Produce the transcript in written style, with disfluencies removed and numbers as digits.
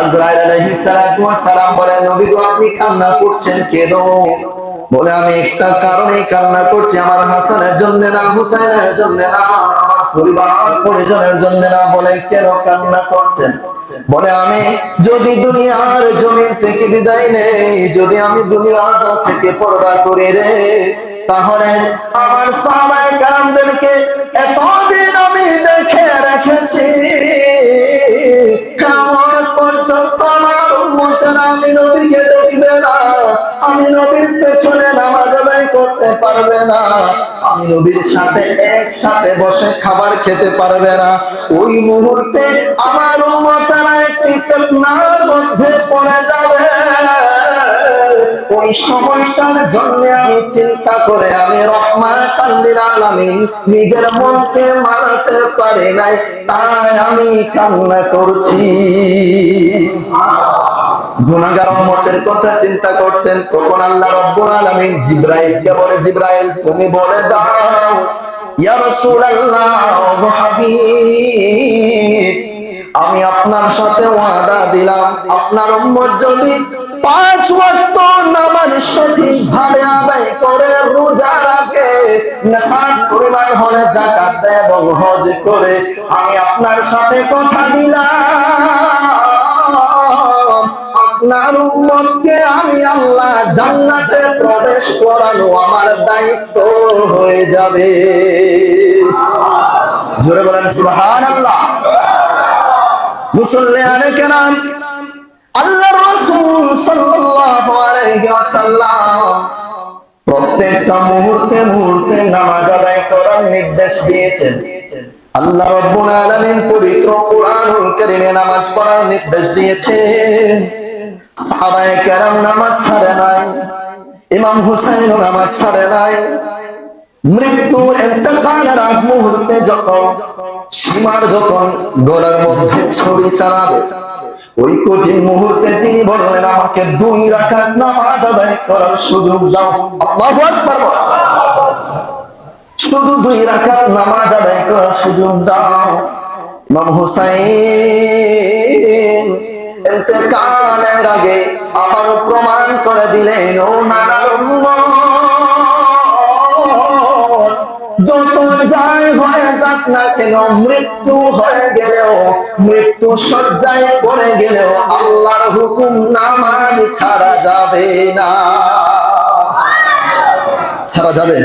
আজরাইল আলাইহিস সালাতু ওয়াস সালাম বলেন, নবী গো আপনি কান্না করছেন কেন? বলে, আমি একটা কারণে কান্না করছি, আমার হাসানের জন্য না, হুসাইনের জন্য না, আমার পরিবার পরিজনের জন্য না। বলে, কেন কান্না করছেন? বলে, আমি যদি দুনিয়ার জমিন থেকে বিদায় নেই, যদি আমি দুনিয়ার থেকে পর্দা করি রে, তাহলে আমার সাহাবায়ে কেরামদেরকে এতদিন আমি দেখে রেখেছি, কিয়ামত পর্যন্ত আমার উম্মতেরা আমি নবীকে দেখবে না, আমি নবীর পেছনে নামাজ আদায় করতে পারবে না, আমি নবীর সাথে একসাথে বসে খাবার খেতে পারবে না। ওই মুহূর্তে আমার উম্মতেরা একটি ফিতনার মধ্যে পড়ে যাবে। ওই সময়টার জন্য আমি চিন্তা করে আমি রহমাতাল লিল আলামিন নিজের মনকে মানাতে পারি নাই, তাই আমি কান্না করছি। গুনাহগার উম্মতের কথা চিন্তা করছেন, তখন আল্লাহ রাব্বুল আলামিন জিবরাইলকে বলে, জিবরাইল তুমি বলে দাও, ইয়া রাসূলুল্লাহ ওয়া হাবিব, আমি আপনার সাথে ওয়াদা দিলাম, আপনার উম্মত যদি 5 ওয়াক্ত নামাজ সঠিকভাবে আদায় করে, রোজা রাখে, নিসাব পরিমাণ হলে যাকাত দেয় এবং হজ করে, আমি আপনার সাথে কথা দিলাম, আপনার উম্মতকে আমি আল্লাহ জান্নাতে প্রবেশ করানো আমার দায়িত্ব হয়ে যাবে। জোরে বলেন সুবহানাল্লাহ। মুসল্লিয়ানে কেরাম, আল্লাহর রাসূল সাল্লাল্লাহু আলাইহি ওয়াসাল্লাম প্রত্যেকটা মুহূর্তে মুহূর্তে নামাজ আদায় করার নির্দেশ দিয়েছেন। আল্লাহ রাব্বুল আলামিন পবিত্র কোরআনুল কারীমে নামাজ পড়ার নির্দেশ দিয়েছেন। সাহাবায়ে কেরাম নামাজ ছাড়ে নাই, ইমাম হুসাইনও নামাজ ছাড়ে নাই। মৃত্যু ইন্তেকালের আগ মুহূর্তে যখন সীমার যখন গলার মধ্যে ছড়ি চালাবে, ওই কঠিন মুহূর্তে তিনি বললেন, আমাকে 2 রাকাত নামাজ আদায় করার সুযোগ দাও। আল্লাহু আকবার। শুধু 2 রাকাত নামাজ আদায় করার সুযোগ দাও। ইমাম হুসাইন ইন্তেকালের আগে আবার প্রমাণ করে দিলেন, ও নানার উম্মত, যত যাই হয়ে যাক না কেন, মৃত্যু হয়ে গেলেও, মৃত্যু শয্যায় পড়ে গেলেও আল্লাহর হুকুম নামাজ ছাড়া যাবে না। ছাড়া যাবে?